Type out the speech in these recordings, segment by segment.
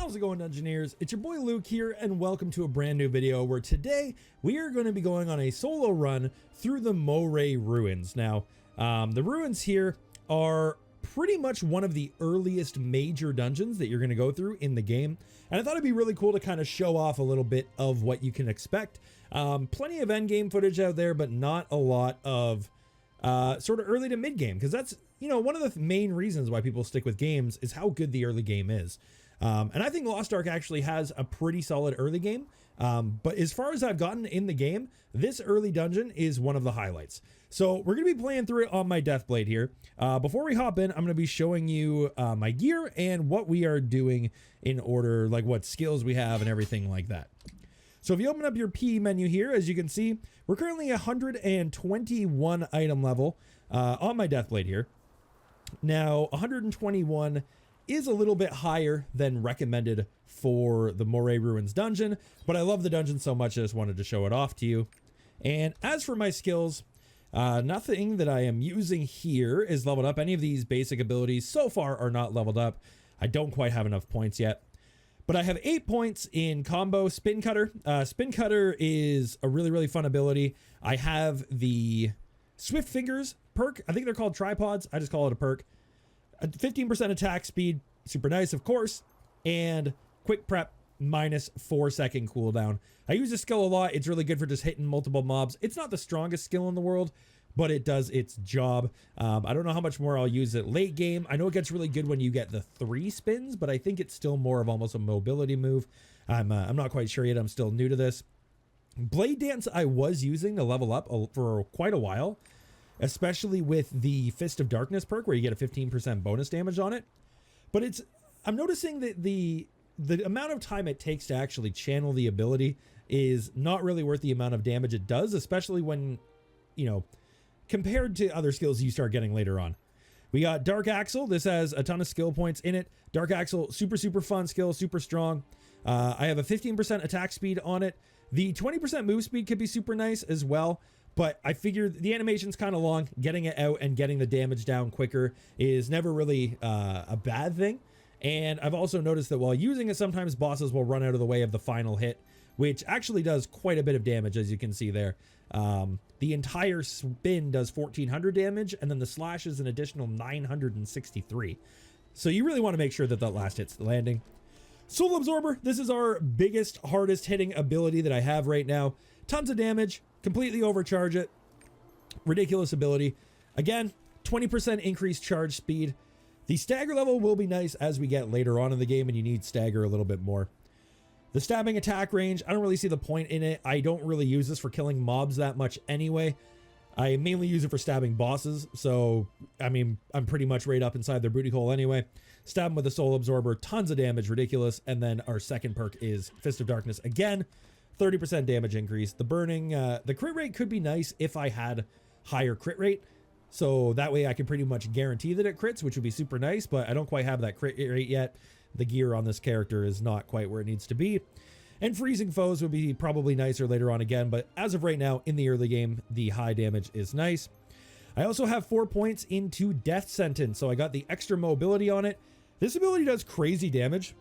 How's it going, Dungeoneers? It's your boy Luke here, and welcome to a brand new video where today we are going to be going on a solo run through the Morai Ruins. Now, the ruins here are pretty much one of the earliest major dungeons that you're going to go through in the game, and I thought it'd be really cool to kind of show off a little bit of what you can expect. Plenty of endgame footage out there, but not a lot of sort of early to mid game, because that's, you know, one of the main reasons why people stick with games is how good the early game is. And I think Lost Ark actually has a pretty solid early game. But as far as I've gotten in the game, this early dungeon is one of the highlights. So we're going to be playing through it on my DeathBlade here. Before we hop in, I'm going to be showing you my gear and what we are doing in order, like what skills we have and everything like that. So if you open up your P menu here, as you can see, we're currently 121 item level on my DeathBlade here. Now, 121 is a little bit higher than recommended for the Morai Ruins dungeon, but I love the dungeon so much I just wanted to show it off to you. And as for my skills, nothing that I am using here is leveled up. Any of these basic abilities so far are not leveled up. I don't quite have enough points yet. But I have 8 points in combo Spin Cutter. Spin Cutter is a really fun ability. I have the Swift Fingers perk. I think they're called tripods. I just call it a perk. 15% attack speed, super nice, of course, and quick prep minus 4-second cooldown. I use this skill a lot. It's really good for just hitting multiple mobs. It's not the strongest skill in the world, but it does its job. I don't know how much more I'll use it late game. I know it gets really good when you get the 3 spins, but I think it's still more of almost a mobility move. I'm not quite sure yet. I'm still new to this. Blade Dance I was using to level up for quite a while, especially with the Fist of Darkness perk where you get a 15% bonus damage on it. But I'm noticing that the amount of time it takes to actually channel the ability is not really worth the amount of damage it does, especially when, you know, compared to other skills you start getting later on. We got Dark Axle. This has a ton of skill points in it. Dark Axle, super fun skill, super strong. I have a 15% attack speed on it. The 20% move speed could be super nice as well. But I figured the animation's kind of long. Getting it out and getting the damage down quicker is never really a bad thing. And I've also noticed that while using it, sometimes bosses will run out of the way of the final hit, which actually does quite a bit of damage, as you can see there. The entire spin does 1,400 damage, and then the slash is an additional 963. So you really want to make sure that last hit's landing. Soul Absorber, this is our biggest, hardest hitting ability that I have right now. Tons of damage, completely overcharge it. Ridiculous ability. Again, 20% increased charge speed. The stagger level will be nice as we get later on in the game and you need stagger a little bit more. The stabbing attack range, I don't really see the point in it. I don't really use this for killing mobs that much anyway. I mainly use it for stabbing bosses, so, I mean, I'm pretty much right up inside their booty hole anyway. Stab them with a Soul Absorber, tons of damage, ridiculous. And then our second perk is Fist of Darkness again, 30% damage increase. The burning, the crit rate could be nice if I had higher crit rate. So that way I can pretty much guarantee that it crits, which would be super nice, but I don't quite have that crit rate yet. The gear on this character is not quite where it needs to be. And freezing foes would be probably nicer later on again, but as of right now, in the early game, the high damage is nice. I also have 4 points into Death Sentence, so I got the extra mobility on it. This ability does crazy damage,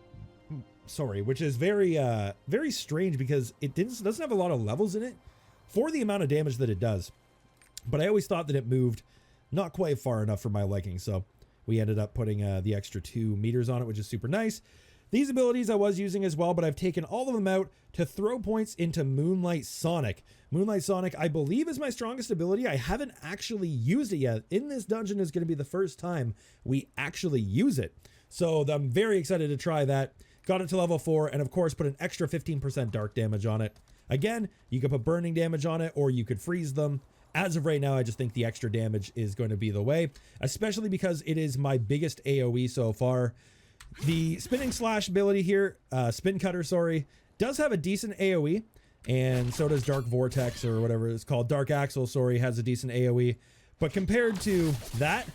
which is very strange because it doesn't have a lot of levels in it for the amount of damage that it does. But I always thought that it moved not quite far enough for my liking, so we ended up putting the extra 2 meters on it, which is super nice. These abilities I was using as well, but I've taken all of them out to throw points into Moonlight Sonic. Moonlight Sonic, I believe, is my strongest ability. I haven't actually used it yet. In this dungeon is going to be the first time we actually use it. So I'm very excited to try that. Got it to level 4, and of course put an extra 15% dark damage on it. Again, you could put burning damage on it, or you could freeze them. As of right now, I just think the extra damage is going to be the way, especially because it is my biggest AoE so far. The Spinning Slash ability here, Spin Cutter, does have a decent AoE, and so does Dark Vortex, or whatever it's called. Dark Axle, has a decent AoE, but compared to that,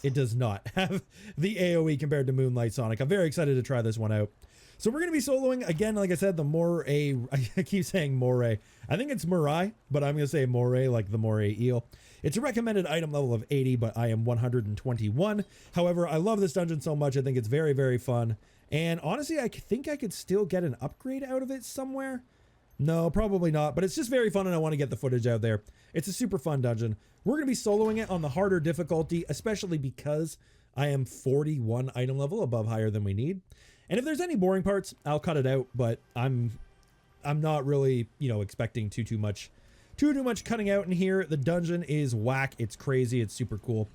it does not have the AoE compared to Moonlight Sonic. I'm very excited to try this one out. So we're going to be soloing, again, like I said, the Morai, I keep saying Morai. I think it's Morai, but I'm going to say Morai, like the Morai eel. It's a recommended item level of 80, but I am 121. However, I love this dungeon so much, I think it's very fun. And honestly, I think I could still get an upgrade out of it somewhere. No, probably not, but it's just very fun and I want to get the footage out there. It's a super fun dungeon. We're going to be soloing it on the harder difficulty, especially because I am 41 item level above higher than we need. And if there's any boring parts, I'll cut it out, but I'm not really, you know, expecting too much cutting out in here. The dungeon is whack. It's crazy. It's super cool.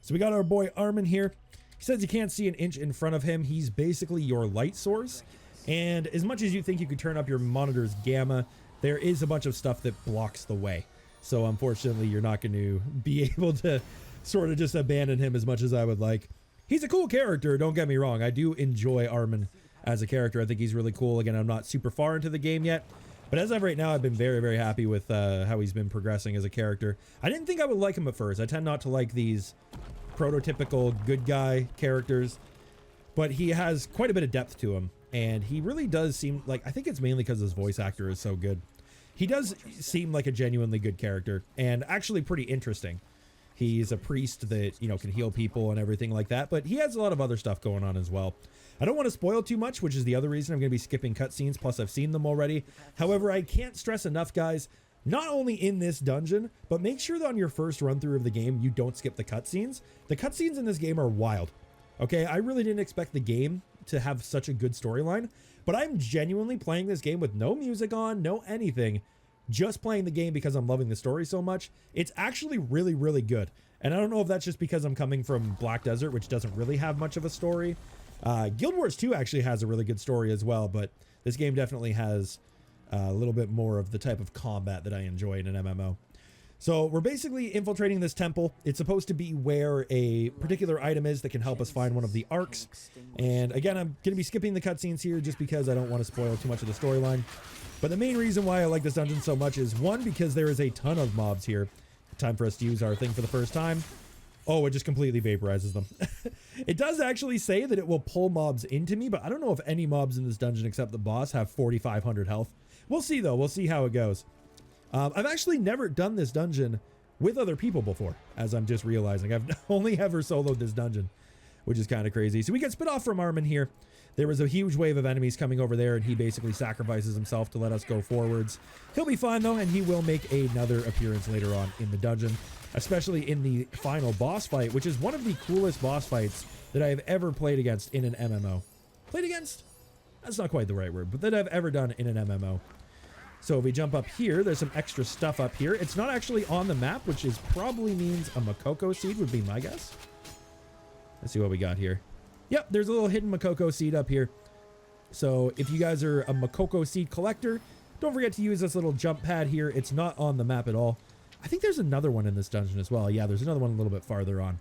So we got our boy Armin here. He says you can't see an inch in front of him. He's basically your light source. And as much as you think you could turn up your monitor's gamma, there is a bunch of stuff that blocks the way. So unfortunately, you're not going to be able to sort of just abandon him as much as I would like. He's a cool character, don't get me wrong. I do enjoy Armin as a character. I think he's really cool. Again, I'm not super far into the game yet. But as of right now, I've been very happy with how he's been progressing as a character. I didn't think I would like him at first. I tend not to like these prototypical good guy characters. But he has quite a bit of depth to him. And he really does seem like, I think it's mainly because his voice actor is so good. He does seem like a genuinely good character and actually pretty interesting. He's a priest that, you know, can heal people and everything like that, but he has a lot of other stuff going on as well. I don't want to spoil too much, which is the other reason I'm going to be skipping cutscenes, plus I've seen them already. However, I can't stress enough, guys, not only in this dungeon, but make sure that on your first run through of the game, you don't skip the cutscenes. The cutscenes in this game are wild. Okay, I really didn't expect the game to have such a good storyline, but I'm genuinely playing this game with no music on, no anything, just playing the game because I'm loving the story so much. It's actually really good. And I don't know if that's just because I'm coming from Black Desert, which doesn't really have much of a story. Guild Wars 2 actually has a really good story as well, but this game definitely has a little bit more of the type of combat that I enjoy in an MMO. So we're basically infiltrating this temple. It's supposed to be where a particular item is that can help us find one of the arcs. And again, I'm going to be skipping the cutscenes here just because I don't want to spoil too much of the storyline. But the main reason why I like this dungeon so much is, one, because there is a ton of mobs here. Time for us to use our thing for the first time. Oh, it just completely vaporizes them. It does actually say that it will pull mobs into me, but I don't know if any mobs in this dungeon except the boss have 4,500 health. We'll see though. We'll see how it goes. I've actually never done this dungeon with other people before, as I'm just realizing. I've only ever soloed this dungeon, which is kind of crazy. So we get split off from Armin here. There was a huge wave of enemies coming over there, and he basically sacrifices himself to let us go forwards. He'll be fine though, and he will make another appearance later on in the dungeon, especially in the final boss fight, which is one of the coolest boss fights that I have ever played against in an MMO. Played against? That's not quite the right word, but that I've ever done in an MMO. So if we jump up here, there's some extra stuff up here. It's not actually on the map, which is probably means a Makoko seed would be my guess. Let's see what we got here. Yep, there's a little hidden Makoko seed up here. So if you guys are a Makoko seed collector, don't forget to use this little jump pad here. It's not on the map at all. I think there's another one in this dungeon as well. Yeah, there's another one a little bit farther on.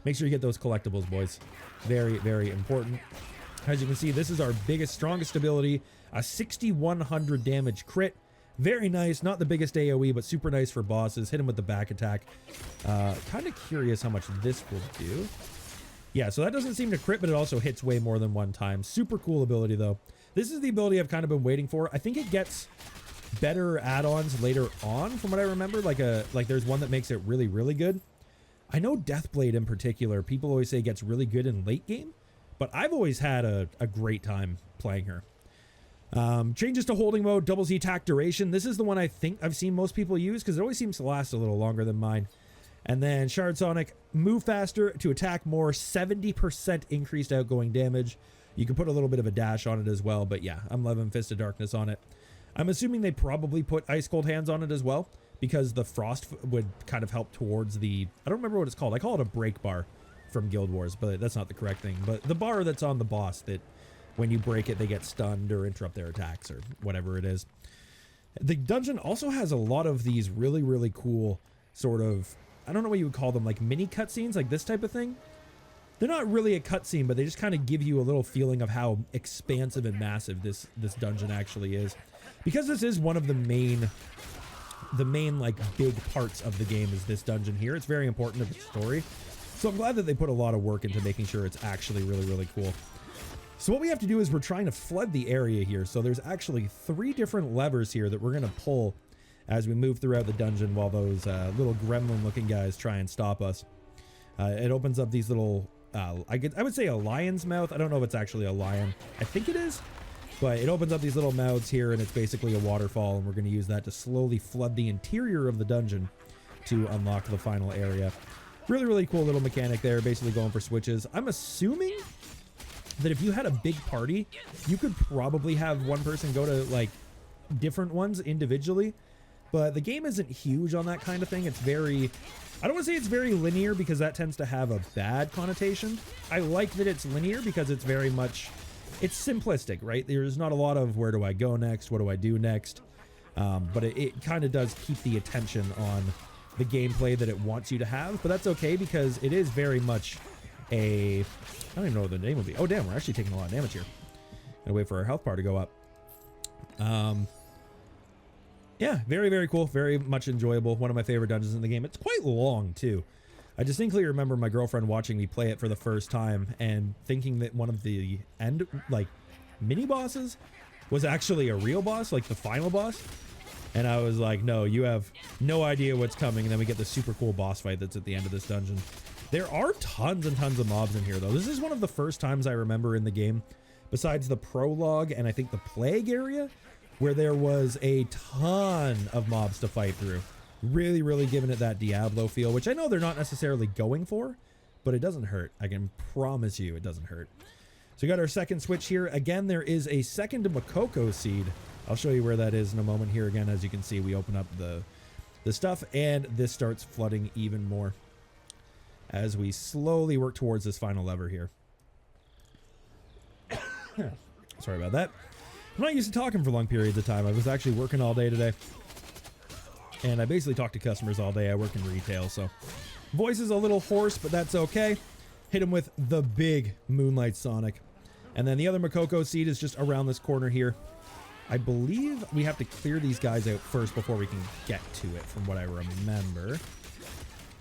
Make sure you get those collectibles, boys. Very important. As you can see, this is our biggest, strongest ability. A 6,100 damage crit. Very nice. Not the biggest AoE, but super nice for bosses. Hit him with the back attack. Kind of curious how much this will do. Yeah, so that doesn't seem to crit, but it also hits way more than one time. Super cool ability, though. This is the ability I've kind of been waiting for. I think it gets better add-ons later on, from what I remember. Like there's one that makes it really good. I know DeathBlade in particular, people always say gets really good in late game, but I've always had a great time playing her. Changes to holding mode, double Z attack duration. This is the one I think I've seen most people use because it always seems to last a little longer than mine. And then Shard Sonic, move faster to attack more, 70% increased outgoing damage. You can put a little bit of a dash on it as well, but yeah, I'm loving Fist of Darkness on it. I'm assuming they probably put Ice Cold Hands on it as well, because the frost would kind of help towards the, I don't remember what it's called. I call it a break bar from Guild Wars, but that's not the correct thing. But the bar that's on the boss that when you break it, they get stunned or interrupt their attacks or whatever it is. The dungeon also has a lot of these really cool sort of, I don't know what you would call them, like mini cutscenes, like this type of thing. They're not really a cutscene, but they just kind of give you a little feeling of how expansive and massive this dungeon actually is. Because this is one of the main like big parts of the game is this dungeon here. It's very important to the story. So I'm glad that they put a lot of work into making sure it's actually really cool. So what we have to do is we're trying to flood the area here. So there's actually 3 different levers here that we're going to pull as we move throughout the dungeon while those little gremlin looking guys try and stop us. It opens up these little I would say a lion's mouth. I don't know if it's actually a lion. I think it is, but it opens up these little mouths here, and it's basically a waterfall, and we're going to use that to slowly flood the interior of the dungeon to unlock the final area. Really, really cool little mechanic there, basically going for switches. I'm assuming that if you had a big party, you could probably have one person go to like different ones individually, but the game isn't huge on that kind of thing. It's very, I don't want to say it's very linear because that tends to have a bad connotation. I like that it's linear because it's very much, it's simplistic, right? There's not a lot of where do I go next? What do I do next? But it kind of does keep the attention on the gameplay that it wants you to have, but that's okay because it is very much a, I don't even know what the name will be. Oh damn, we're actually taking a lot of damage here. Gonna wait for our health bar to go up. Yeah, very, very cool. Very much enjoyable. One of my favorite dungeons in the game. It's quite long too. I distinctly remember my girlfriend watching me play it for the first time and thinking that one of the end, like, mini bosses was actually a real boss, like the final boss. And I was like, no, you have no idea what's coming. And then we get the super cool boss fight that's at the end of this dungeon. There are tons and tons of mobs in here, though. This is one of the first times I remember in the game, besides the prologue and I think the plague area, where there was a ton of mobs to fight through. Really, really giving it that Diablo feel, which I know they're not necessarily going for, but it doesn't hurt. I can promise you it doesn't hurt. So we got our second switch here. Again, there is a second Makoko seed. I'll show you where that is in a moment here. Again, as you can see, we open up the stuff, and this starts flooding even more as we slowly work towards this final lever here. Sorry about that. I'm not used to talking for long periods of time. I was actually working all day today, and I basically talk to customers all day. I work in retail, so voice is a little hoarse, but that's okay. Hit him with the big Moonlight Sonic. And then the other Makoko seed is just around this corner here. I believe we have to clear these guys out first before we can get to it, from what I remember.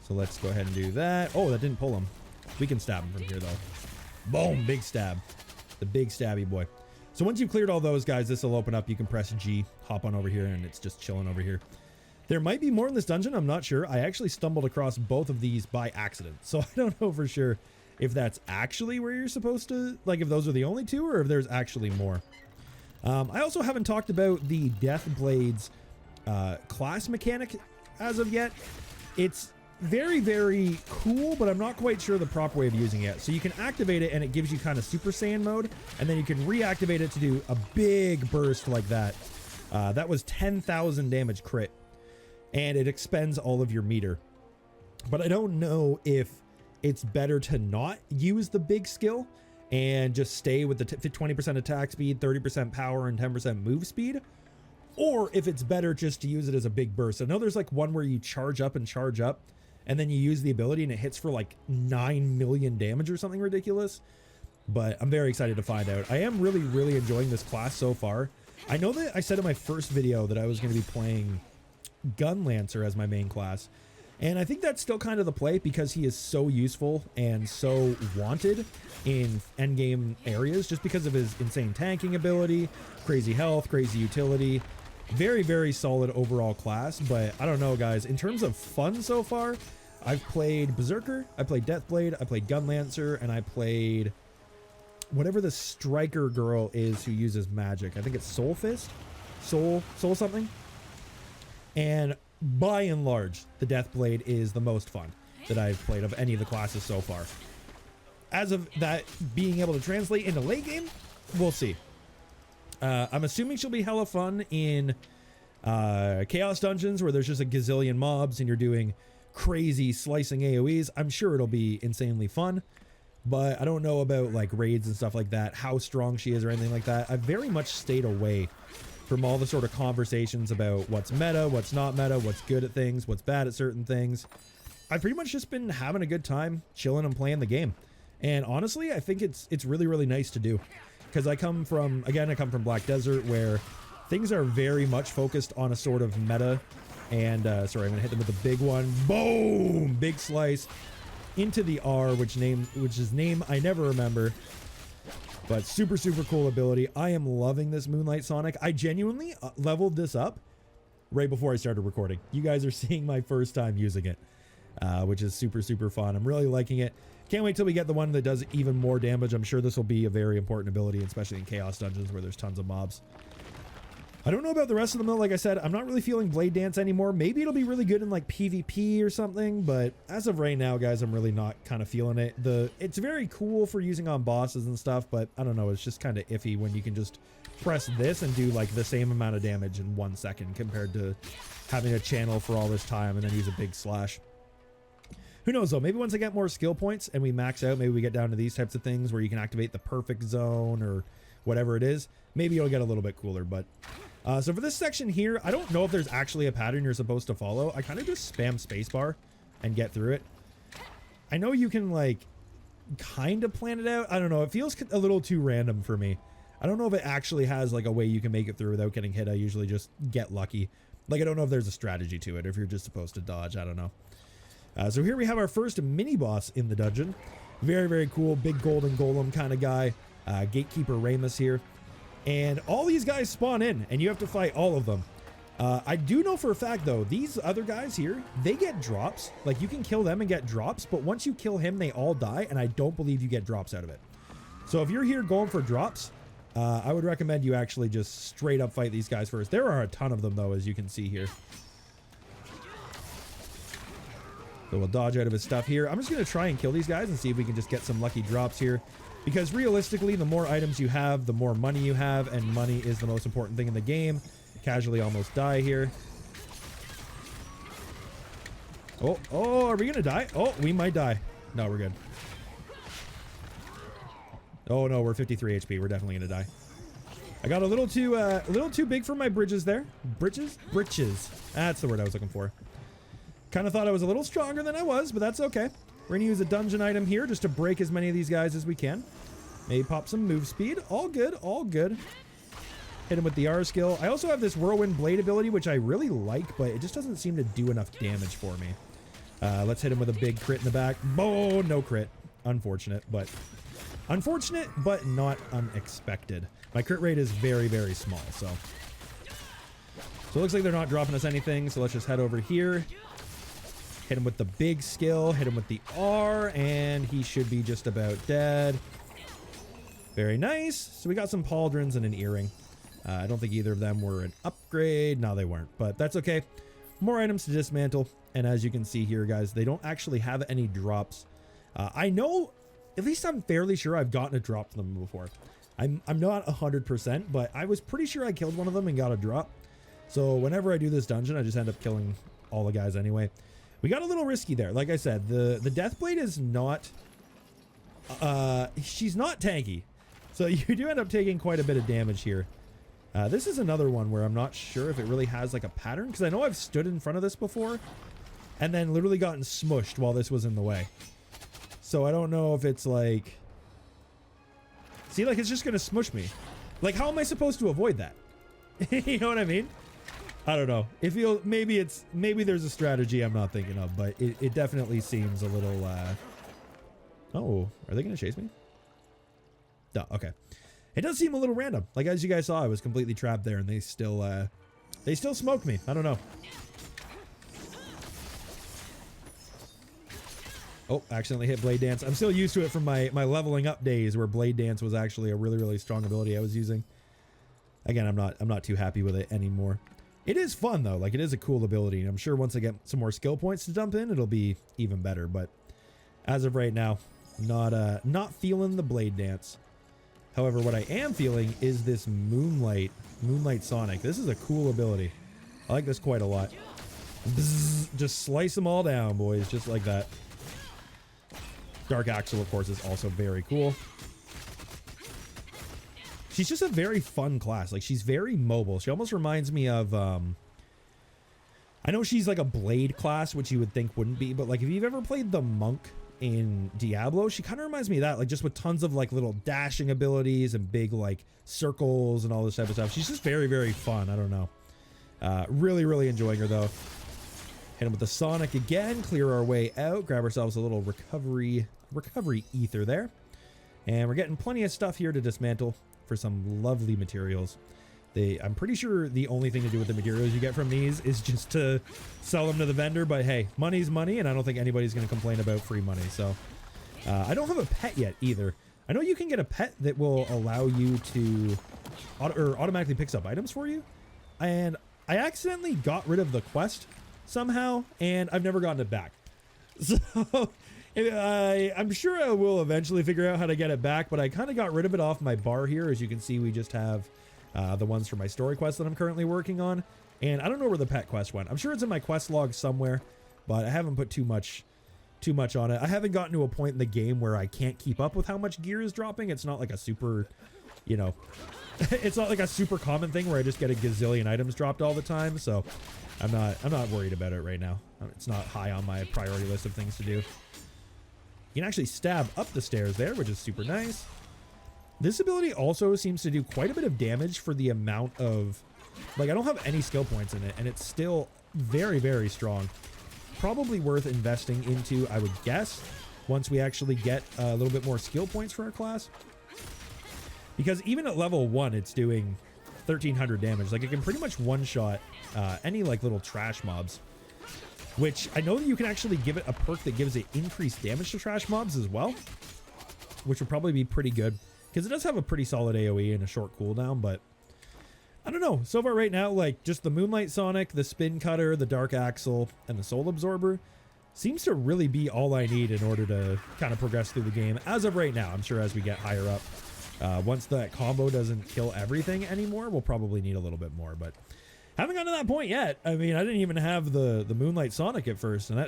So let's go ahead and do that. Oh, that didn't pull him. We can stab him from here, though. Boom, big stab. The big stabby boy. So once you've cleared all those guys, this will open up. You can press G, hop on over here, and it's just chilling over here. There might be more in this dungeon. I'm not sure. I actually stumbled across both of these by accident, so I don't know for sure if that's actually where you're supposed to, like if those are the only two or if there's actually more. I also haven't talked about the DeathBlade's class mechanic as of yet. It's very, very cool, but I'm not quite sure the proper way of using it. So you can activate it and it gives you kind of Super Saiyan mode, and then you can reactivate it to do a big burst like that. That was 10,000 damage crit, and it expends all of your meter. But I don't know if it's better to not use the big skill and just stay with the 20% attack speed, 30% power, and 10% move speed, or if it's better just to use it as a big burst. I know there's like one where you charge up, and then you use the ability and it hits for like 9 million damage or something ridiculous. But I'm very excited to find out. I am really, really enjoying this class so far. I know that I said in my first video that I was going to be playing Gun Lancer as my main class, and I think that's still kind of the play because he is so useful and so wanted in endgame areas just because of his insane tanking ability, crazy health, crazy utility. Very, very solid overall class. But I don't know, guys, in terms of fun so far, I've played Berserker, I played DeathBlade, I played Gun Lancer, and I played whatever the striker girl is who uses magic. I think it's Soul Fist? Soul something? And by and large, the DeathBlade is the most fun that I've played of any of the classes so far. As of that being able to translate into late game, we'll see. I'm assuming she'll be hella fun in Chaos Dungeons where there's just a gazillion mobs and you're doing crazy slicing AoEs. I'm sure it'll be insanely fun, but I don't know about like raids and stuff like that, how strong she is or anything like that. I've very much stayed away from all the sort of conversations about what's meta, what's not meta, what's good at things, what's bad at certain things. I've pretty much just been having a good time chilling and playing the game. And honestly, I think it's really, really nice to do. Because I come from Black Desert, where things are very much focused on a sort of meta. And, sorry, I'm going to hit them with a big one. Boom! Big slice into the R, which is name I never remember. But super, super cool ability. I am loving this Moonlight Sonic. I genuinely leveled this up right before I started recording. You guys are seeing my first time using it, which is super, super fun. I'm really liking it. Can't wait till we get the one that does even more damage. I'm sure this will be a very important ability, especially in Chaos Dungeons where there's tons of mobs. I don't know about the rest of them though. Like I said, I'm not really feeling Blade Dance anymore. Maybe it'll be really good in like PvP or something, but as of right now, guys, I'm really not kind of feeling it. It's very cool for using on bosses and stuff, but I don't know. It's just kind of iffy when you can just press this and do like the same amount of damage in 1 second compared to having a channel for all this time and then use a big slash. Who knows though, maybe once I get more skill points and we max out, maybe we get down to these types of things where you can activate the perfect zone or whatever it is, maybe it'll get a little bit cooler. But so for this section here, I don't know if there's actually a pattern you're supposed to follow. I kind of just spam spacebar and get through it. I know you can like kind of plan it out. I don't know. It feels a little too random for me. I don't know if it actually has like a way you can make it through without getting hit. I usually just get lucky. Like, I don't know if there's a strategy to it, if you're just supposed to dodge. I don't know. So here we have our first mini boss in the dungeon. Very, very cool. Big golden golem kind of guy. Gatekeeper Ramus here. And all these guys spawn in, and you have to fight all of them. I do know for a fact, though, these other guys here, they get drops. Like, you can kill them and get drops, but once you kill him, they all die, and I don't believe you get drops out of it. So if you're here going for drops, I would recommend you actually just straight up fight these guys first. There are a ton of them, though, as you can see here. So we'll dodge out of his stuff here. I'm just going to try and kill these guys and see if we can just get some lucky drops here. Because realistically, the more items you have, the more money you have, and money is the most important thing in the game. Casually almost die here. Oh, are we gonna die? Oh, we might die. No, we're good. Oh no, we're 53 HP. We're definitely gonna die. I got a little too big for my bridges there. Bridges? That's the word I was looking for. Kind of thought I was a little stronger than I was, but that's okay. We're gonna use a dungeon item here just to break as many of these guys as we can. Maybe pop some move speed. All good, all good. Hit him with the R skill. I also have this Whirlwind Blade ability, which I really like, but it just doesn't seem to do enough damage for me. Let's hit him with a big crit in the back. Oh, no crit. Unfortunate, but not unexpected. My crit rate is very, very small, so it looks like they're not dropping us anything, so let's just head over here. Hit him with the big skill, hit him with the R, and he should be just about dead. Very nice. So we got some pauldrons and an earring. I don't think either of them were an upgrade. No, they weren't, but that's okay. More items to dismantle. And as you can see here, guys, they don't actually have any drops. I know, at least I'm fairly sure I've gotten a drop from them before. I'm not 100%, but I was pretty sure I killed one of them and got a drop. So whenever I do this dungeon, I just end up killing all the guys anyway. We got a little risky there. Like I said, the DeathBlade is not, she's not tanky. So you do end up taking quite a bit of damage here. This is another one where I'm not sure if it really has like a pattern, because I know I've stood in front of this before and then literally gotten smushed while this was in the way. So I don't know if it's like, see, like it's just going to smush me. Like, how am I supposed to avoid that? You know what I mean? I don't know. It feels, maybe there's a strategy I'm not thinking of, but it definitely seems a little, oh, are they going to chase me? No, okay. It does seem a little random. Like, as you guys saw, I was completely trapped there and they still smoked me. I don't know. Oh, accidentally hit Blade Dance. I'm still used to it from my leveling up days where Blade Dance was actually a really, really strong ability I was using. Again, I'm not too happy with it anymore. It is fun though. Like, it is a cool ability. And I'm sure once I get some more skill points to dump in, it'll be even better. But as of right now, not feeling the Blade Dance. However, what I am feeling is this Moonlight Sonic. This is a cool ability. I like this quite a lot. Bzzz, just slice them all down, boys, just like that. Dark Axle, of course, is also very cool. She's just a very fun class. Like, she's very mobile. She almost reminds me of, I know she's like a blade class, which you would think wouldn't be, but like if you've ever played the Monk in Diablo, she kind of reminds me of that, like just with tons of like little dashing abilities and big like circles and all this type of stuff. She's just very, very fun. I don't know. Really, really enjoying her though. Hit him with the Sonic again, clear our way out, grab ourselves a little recovery ether there. And we're getting plenty of stuff here to dismantle for some lovely materials. I'm pretty sure the only thing to do with the materials you get from these is just to sell them to the vendor, but hey, money's money, and I don't think anybody's going to complain about free money. So I don't have a pet yet either. I know you can get a pet that will allow you to automatically picks up items for you. And I accidentally got rid of the quest somehow, and I've never gotten it back. So I'm sure I will eventually figure out how to get it back, but I kind of got rid of it off my bar here. As you can see, we just have the ones for my story quest that I'm currently working on. And I don't know where the pet quest went. I'm sure it's in my quest log somewhere, but I haven't put too much on it. I haven't gotten to a point in the game where I can't keep up with how much gear is dropping. It's not like a super, you know, it's not like a super common thing where I just get a gazillion items dropped all the time. So I'm not worried about it right now. It's not high on my priority list of things to do. You can actually stab up the stairs there, which is super nice. This ability also seems to do quite a bit of damage for the amount of, like, I don't have any skill points in it, and it's still very, very strong. Probably worth investing into, I would guess, once we actually get a little bit more skill points for our class. Because even at level 1, it's doing 1,300 damage. Like, it can pretty much one-shot any, like, little trash mobs. Which, I know that you can actually give it a perk that gives it increased damage to trash mobs as well. Which would probably be pretty good. Because it does have a pretty solid AoE and a short cooldown, but I don't know. So far right now, like, just the Moonlight Sonic, the Spin Cutter, the Dark Axle, and the Soul Absorber seems to really be all I need in order to kind of progress through the game. As of right now, I'm sure as we get higher up, once that combo doesn't kill everything anymore, we'll probably need a little bit more, but haven't gotten to that point yet. I mean, I didn't even have the Moonlight Sonic at first, and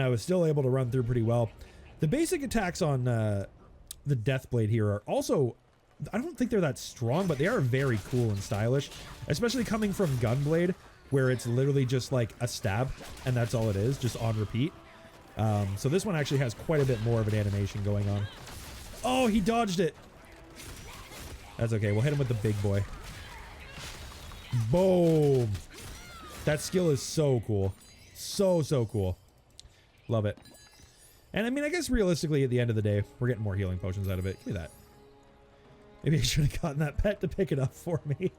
I was still able to run through pretty well. The basic attacks on the DeathBlade here are also, I don't think they're that strong, but they are very cool and stylish, especially coming from Gunblade, where it's literally just like a stab, and that's all it is, just on repeat. So this one actually has quite a bit more of an animation going on. Oh, he dodged it. That's okay. We'll hit him with the big boy. Boom. That skill is so cool. So cool. Love it. And I mean, I guess realistically, at the end of the day, we're getting more healing potions out of it. Give me that. Maybe I should have gotten that pet to pick it up for me.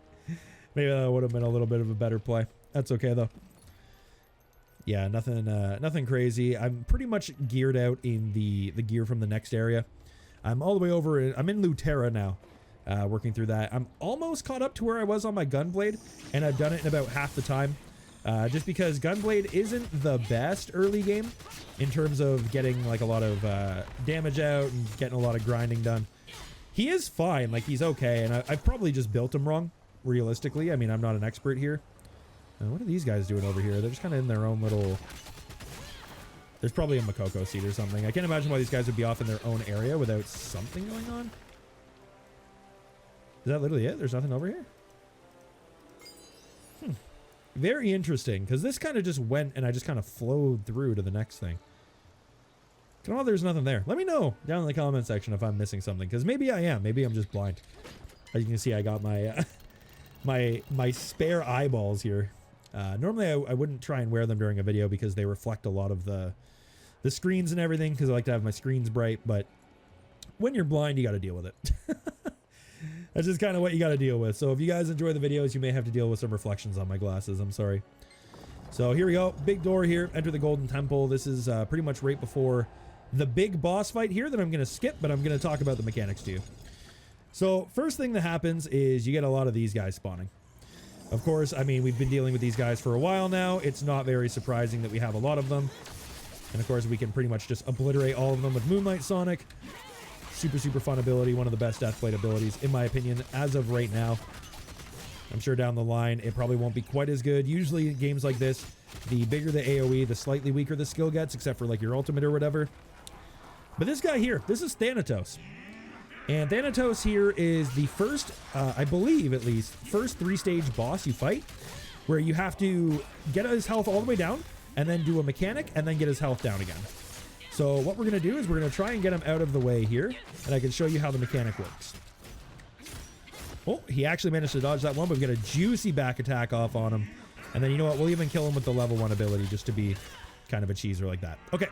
Maybe that would have been a little bit of a better play. That's okay, though. Yeah, nothing crazy. I'm pretty much geared out in the gear from the next area. I'm all the way over. I'm in Luterra now, working through that. I'm almost caught up to where I was on my Gunblade, and I've done it in about half the time. Just because Gunblade isn't the best early game in terms of getting like a lot of damage out and getting a lot of grinding done. He is fine, like he's okay, and I've probably just built him wrong, realistically. I mean, I'm not an expert here. What are these guys doing over here? They're just kind of in their own little... There's probably a Makoko seed or something. I can't imagine why these guys would be off in their own area without something going on. Is that literally it? There's nothing over here? Very interesting, because this kind of just went and I just kind of flowed through to the next thing. Oh, there's nothing there. Let me know down in the comment section if I'm missing something, because maybe I am. Maybe I'm just blind. As you can see, I got my my spare eyeballs here. Normally, I wouldn't try and wear them during a video because they reflect a lot of the screens and everything, because I like to have my screens bright, but when you're blind, you got to deal with it. That's just kind of what you got to deal with. So if you guys enjoy the videos, you may have to deal with some reflections on my glasses. I'm sorry. So here we go. Big door here. Enter the Golden Temple. This is pretty much right before the big boss fight here that I'm going to skip, but I'm going to talk about the mechanics to you. So first thing that happens is you get a lot of these guys spawning. Of course, I mean, we've been dealing with these guys for a while now. It's not very surprising that we have a lot of them. And of course, we can pretty much just obliterate all of them with Moonlight Sonic. Super fun ability. One of the best DeathBlade abilities, in my opinion, as of right now. I'm sure down the line, it probably won't be quite as good. Usually in games like this, the bigger the AoE, the slightly weaker the skill gets, except for like your ultimate or whatever. But this guy here, this is THANATOS. And THANATOS here is the first, I believe at least, first 3-stage boss you fight, where you have to get his health all the way down, and then do a mechanic, and then get his health down again. So what we're going to do is we're going to try and get him out of the way here, and I can show you how the mechanic works. Oh, he actually managed to dodge that one, but we got a juicy back attack off on him. And then, you know what, we'll even kill him with the level 1 ability just to be kind of a cheeser like that. Okay,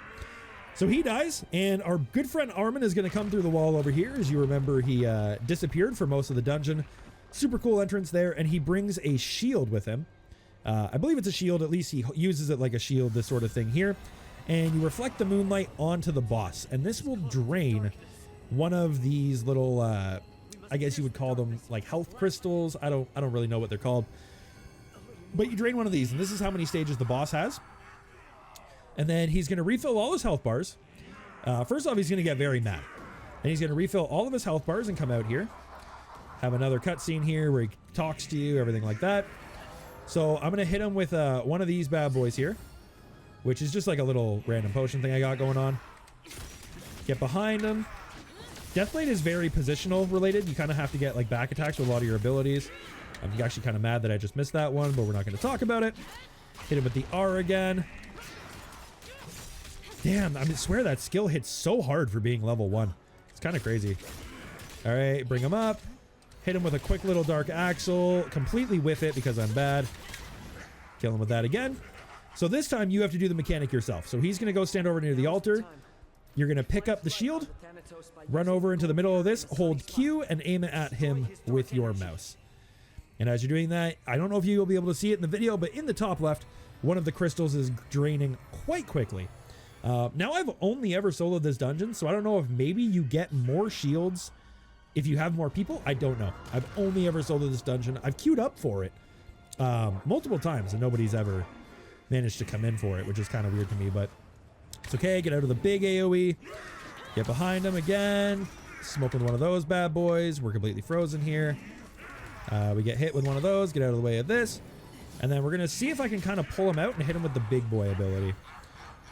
so he dies, and our good friend Armin is going to come through the wall over here. As you remember, he disappeared for most of the dungeon. Super cool entrance there, and he brings a shield with him. I believe it's a shield, at least he uses it like a shield, this sort of thing here. and you reflect the moonlight onto the boss, and this will drain one of these little, I guess you would call them like health crystals. I don't really know what they're called, but you drain one of these, and this is how many stages the boss has. And then he's going to refill all his health bars. First off, he's going to get very mad, and he's going to refill all of his health bars and come out here. Have another cutscene here where he talks to you, everything like that. So I'm going to hit him with one of these bad boys here, which is just like a little random potion thing I got going on. Get behind him. DeathBlade is very positional related. You kind of have to get like back attacks with a lot of your abilities. I'm actually kind of mad that I just missed that one, but we're not going to talk about it. Hit him with the R again. Damn, I swear that skill hits so hard for being level 1. It's kind of crazy. All right, bring him up. Hit him with a quick little Dark Axle. Completely whiff it because I'm bad. Kill him with that again. So this time you have to do the mechanic yourself. So he's going to go stand over near the altar. You're going to pick up the shield, run over into the middle of this, hold Q, and aim it at him with your mouse. And as you're doing that, I don't know if you'll be able to see it in the video, but in the top left, one of the crystals is draining quite quickly. Now I've only ever soloed this dungeon, so I don't know if maybe you get more shields if you have more people. I don't know. I've only ever soloed this dungeon. I've queued up for it multiple times, and nobody's ever managed to come in for it, which is kind of weird to me, but it's okay. Get out of the big AoE. Get behind him again. Smoking one of those bad boys. We're completely frozen here. We get hit with one of those. Get out of the way of this. And then we're going to see if I can kind of pull him out and hit him with the big boy ability.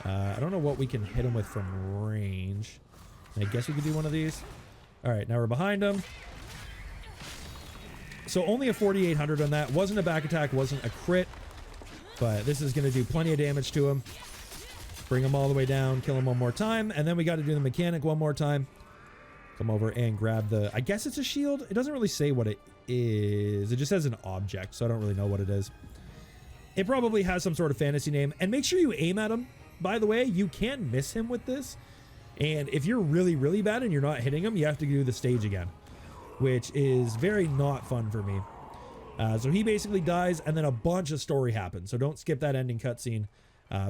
I don't know what we can hit him with from range. I guess we could do one of these. All right, now we're behind him. So only a 4,800 on that. Wasn't a back attack, wasn't a crit. But this is going to do plenty of damage to him. Bring him all the way down, kill him one more time. And then we got to do the mechanic one more time. Come over and grab the... I guess it's a shield. It doesn't really say what it is. It just says an object, so I don't really know what it is. It probably has some sort of fantasy name. And make sure you aim at him. By the way, you can miss him with this. And if you're really, really bad and you're not hitting him, you have to do the stage again, which is very not fun for me. So he basically dies, and then a bunch of story happens. So don't skip that ending cutscene.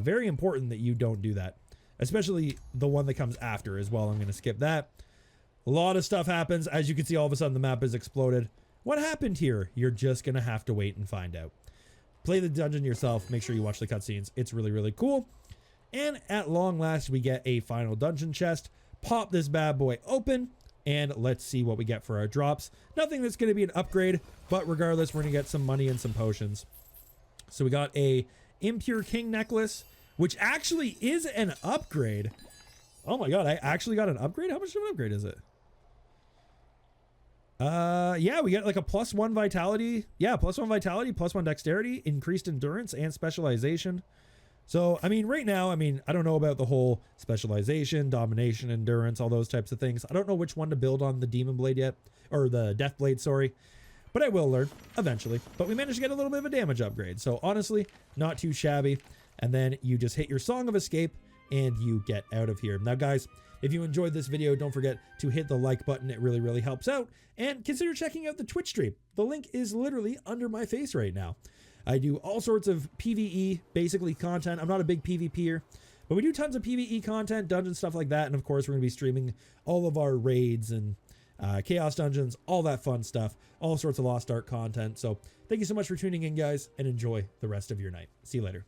Very important that you don't do that, especially the one that comes after as well. I'm going to skip that. A lot of stuff happens. As you can see, all of a sudden the map has exploded. What happened here? You're just going to have to wait and find out. Play the dungeon yourself. Make sure you watch the cutscenes. It's really, really cool. And at long last, we get a final dungeon chest. Pop this bad boy open, and let's see what we get for our drops. Nothing that's going to be an upgrade, but regardless, we're going to get some money and some potions. So we got a Impure King necklace, which actually is an upgrade. Oh my god, I actually got an upgrade? How much of an upgrade is it? Yeah, we get like a +1 vitality. Yeah, +1 vitality, +1 dexterity, increased endurance, and specialization. So, I mean, right now, I don't know about the whole specialization, domination, endurance, all those types of things. I don't know which one to build on the Demon Blade yet, or the Death Blade, sorry. But I will learn eventually. But we managed to get a little bit of a damage upgrade. So honestly, not too shabby. And then you just hit your Song of Escape and you get out of here. Now guys, if you enjoyed this video, don't forget to hit the like button. It really, really helps out. And consider checking out the Twitch stream. The link is literally under my face right now. I do all sorts of PvE, basically content. I'm not a big PvPer, but we do tons of PvE content, dungeon stuff like that. And of course, we're going to be streaming all of our raids and chaos dungeons, all that fun stuff, all sorts of Lost Ark content. So thank you so much for tuning in, guys, and enjoy the rest of your night. See you later.